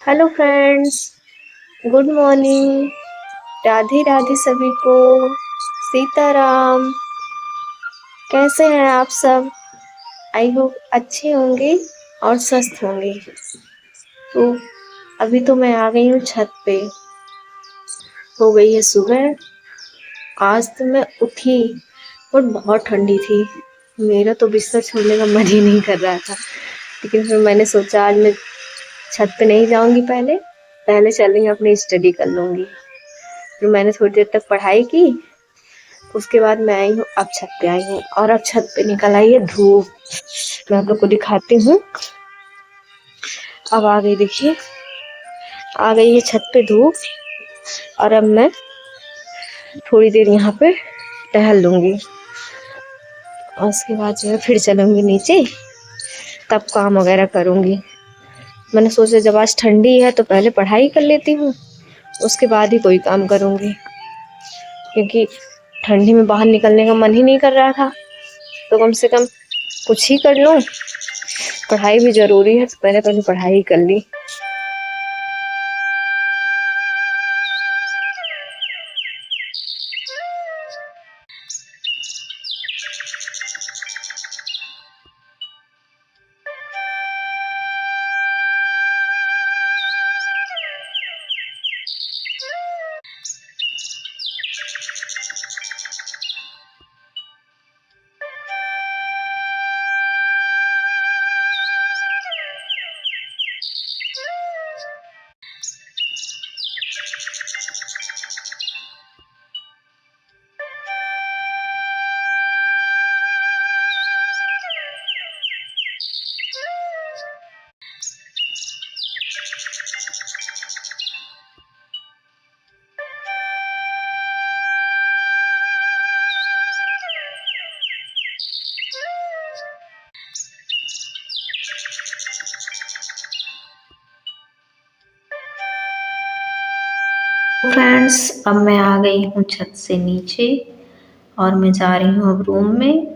Hello friends, good morning. Radhe Radhe सभी को। सीताराम। कैसे हैं आप सब? आई होप अच्छे होंगे और स्वस्थ होंगे। तो अभी तो मैं आ गई हूँ छत पे। हो गई है सुबह। आज तो मैं उठी और बहुत ठंडी थी। मेरा तो बिस्तर छोड़ने का मन ही नहीं कर रहा था, लेकिन फिर मैंने सोचा आज मैं छत पे नहीं जाऊंगी। पहले पहले चलेंगे, अपनी स्टडी कर लूंगी। फिर मैंने थोड़ी देर तक पढ़ाई की। उसके बाद मैं आई हूँ, अब छत पे आई हूँ और अब छत पे निकल आई है धूप। मैं आप लोग को दिखाती हूँ। अब आ गई, देखिए आ गई है छत पे धूप। और अब मैं थोड़ी देर यहाँ पे टहल लूंगी और उसके बाद जो है फिर चलूंगी नीचे, तब काम वगैरह करूंगी। मैंने सोचा जब आज ठंडी है तो पहले पढ़ाई कर लेती हूँ, उसके बाद ही कोई काम करूंगी, क्योंकि ठंडी में बाहर निकलने का मन ही नहीं कर रहा था। तो कम से कम कुछ ही कर लूँ। पढ़ाई भी जरूरी है, तो पहले पढ़ाई कर ली। फ्रेंड्स, अब मैं आ गई हूँ छत से नीचे और मैं जा रही हूँ अब रूम में।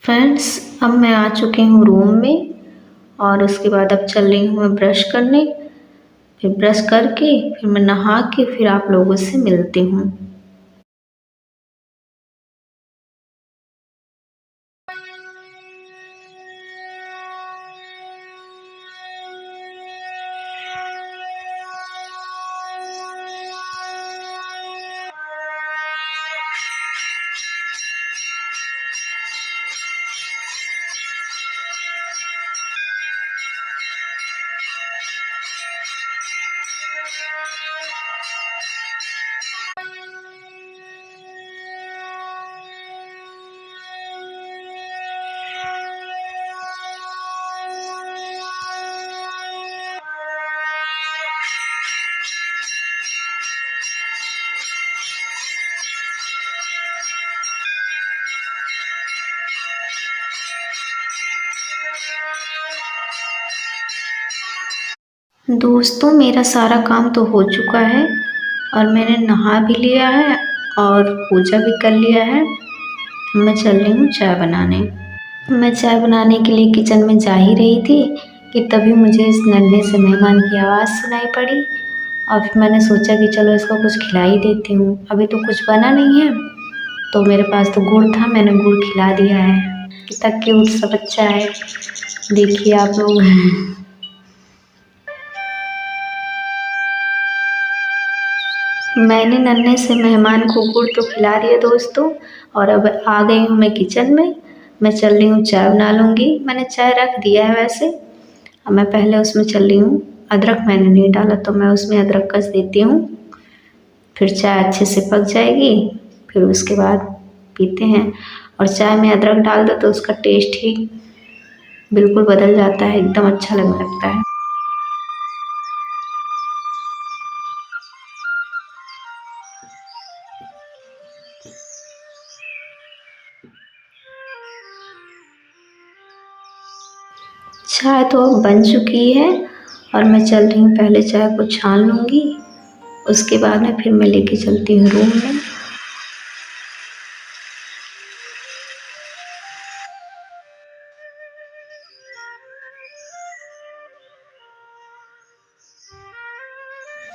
फ्रेंड्स, अब मैं आ चुकी हूँ रूम में और उसके बाद अब चल रही हूँ मैं ब्रश करने। फिर ब्रश करके फिर मैं नहा के फिर आप लोगों से मिलती हूँ। दोस्तों, मेरा सारा काम तो हो चुका है और मैंने नहा भी लिया है और पूजा भी कर लिया है। मैं चल रही हूँ चाय बनाने। मैं चाय बनाने के लिए किचन में जा ही रही थी कि तभी मुझे इस नन्हे से मेहमान की आवाज़ सुनाई पड़ी और फिर मैंने सोचा कि चलो इसको कुछ खिला ही देती हूँ। अभी तो कुछ बना नहीं है, तो मेरे पास तो गुड़ था, मैंने गुड़ खिला दिया है। कितना क्यूट सा बच्चा है, देखिए आप लोग। मैंने नन्हे से मेहमान को गुड़ तो खिला दिया दोस्तों, और अब आ गई हूँ मैं किचन में। मैं चल रही हूँ चाय बना लूँगी। मैंने चाय रख दिया है वैसे। अब मैं पहले उसमें चल रही हूँ, अदरक मैंने नहीं डाला तो मैं उसमें अदरक कस देती हूँ। फिर चाय अच्छे से पक जाएगी, फिर उसके बाद पीते हैं। और चाय में अदरक डाल दो तो उसका टेस्ट ही बिल्कुल बदल जाता है, एकदम अच्छा लगने लगता है। चाय तो अब बन चुकी है और मैं चल रही हूँ, पहले चाय को छान लूँगी उसके बाद में फिर मैं लेके चलती हूँ रूम में।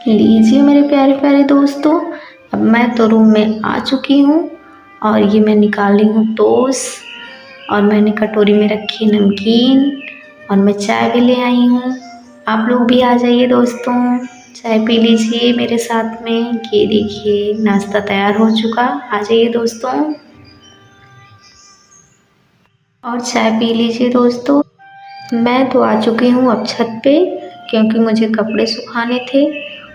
लीजिए मेरे प्यारे प्यारे दोस्तों, अब मैं तो रूम में आ चुकी हूँ और ये मैं निकाली हूँ टोस्ट और मैंने कटोरी में रखी नमकीन और मैं चाय भी ले आई हूँ। आप लोग भी आ जाइए दोस्तों, चाय पी लीजिए मेरे साथ में। ये देखिए नाश्ता तैयार हो चुका, आ जाइए दोस्तों और चाय पी लीजिए दोस्तों। मैं तो आ चुकी हूँ अब छत पे, क्योंकि मुझे कपड़े सुखाने थे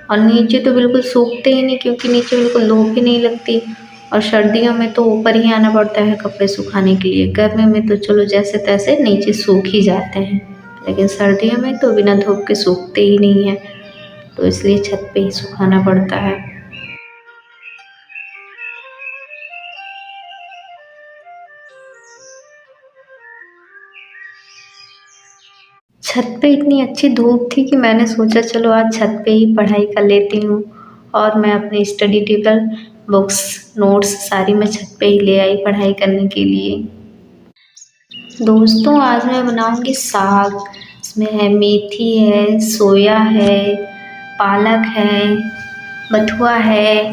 और नीचे तो बिल्कुल सूखते ही नहीं, क्योंकि नीचे बिल्कुल धूप ही नहीं लगती। और सर्दियों में तो ऊपर ही आना पड़ता है कपड़े सुखाने के लिए, गर्मी में तो चलो जैसे तैसे नीचे सूख ही जाते हैं, लेकिन सर्दियों में तो बिना धूप के सूखते ही नहीं है, तो इसलिए छत पे ही सुखाना पड़ता है। छत पे इतनी अच्छी धूप थी कि मैंने सोचा चलो आज छत पे ही पढ़ाई कर लेती हूँ, और मैं अपने स्टडी टेबल, बुक्स, नोट्स सारी मैं छत पे ही ले आई पढ़ाई करने के लिए। दोस्तों आज मैं बनाऊंगी साग। इसमें है मेथी है, सोया है, पालक है, बथुआ है।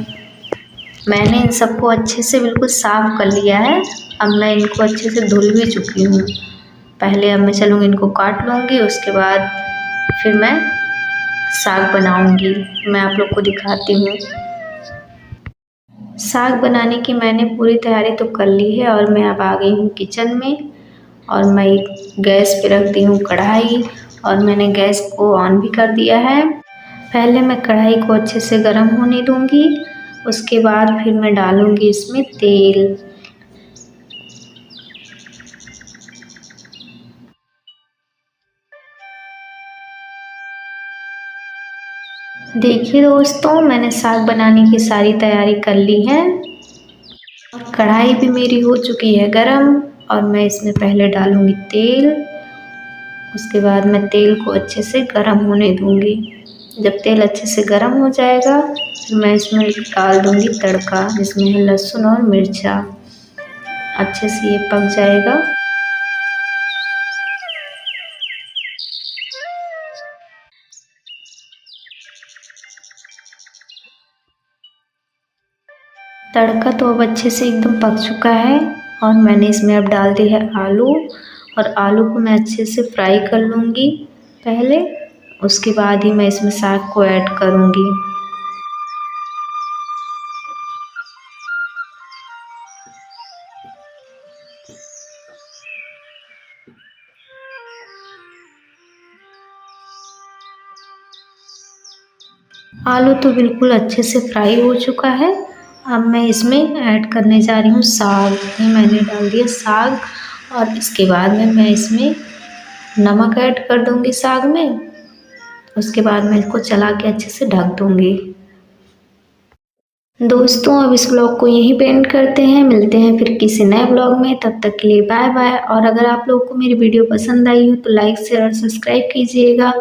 मैंने इन सबको अच्छे से बिल्कुल साफ कर लिया है। अब मैं इनको अच्छे से धुल भी चुकी हूँ। पहले अब मैं चलूँगी इनको काट लूँगी, उसके बाद फिर मैं साग बनाऊँगी। मैं आप लोग को दिखाती हूँ। साग बनाने की मैंने पूरी तैयारी तो कर ली है और मैं अब आ गई हूँ किचन में, और मैं एक गैस पे रख दी हूँ कढ़ाई और मैंने गैस को ऑन भी कर दिया है। पहले मैं कढ़ाई को अच्छे से गर्म होने दूँगी, उसके बाद फिर मैं डालूँगी इसमें तेल। देखिए दोस्तों, मैंने साग बनाने की सारी तैयारी कर ली है और कढ़ाई भी मेरी हो चुकी है गरम, और मैं इसमें पहले डालूँगी तेल। उसके बाद मैं तेल को अच्छे से गरम होने दूँगी। जब तेल अच्छे से गरम हो जाएगा फिर मैं इसमें डाल दूँगी तड़का, जिसमें है लहसुन और मिर्चा। अच्छे से ये पक जाएगा। तड़का तो अब अच्छे से एकदम पक चुका है और मैंने इसमें अब डाल दी है आलू, और आलू को मैं अच्छे से फ्राई कर लूँगी पहले, उसके बाद ही मैं इसमें साग को ऐड करूँगी। आलू तो बिल्कुल अच्छे से फ्राई हो चुका है। अब मैं इसमें ऐड करने जा रही हूँ साग। ये मैंने डाल दिया साग, और इसके बाद में मैं इसमें नमक ऐड कर दूँगी साग में। उसके बाद मैं इसको चला के अच्छे से ढक दूँगी। दोस्तों अब इस ब्लॉग को यहीं पे एंड करते हैं, मिलते हैं फिर किसी नए ब्लॉग में। तब तक के लिए बाय बाय। और अगर आप लोगों को मेरी वीडियो पसंद आई हो तो लाइक, शेयर और सब्सक्राइब कीजिएगा,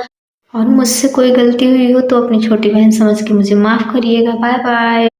और मुझसे कोई गलती हुई हो तो अपनी छोटी बहन समझ के मुझे माफ़ करिएगा। Bye bye.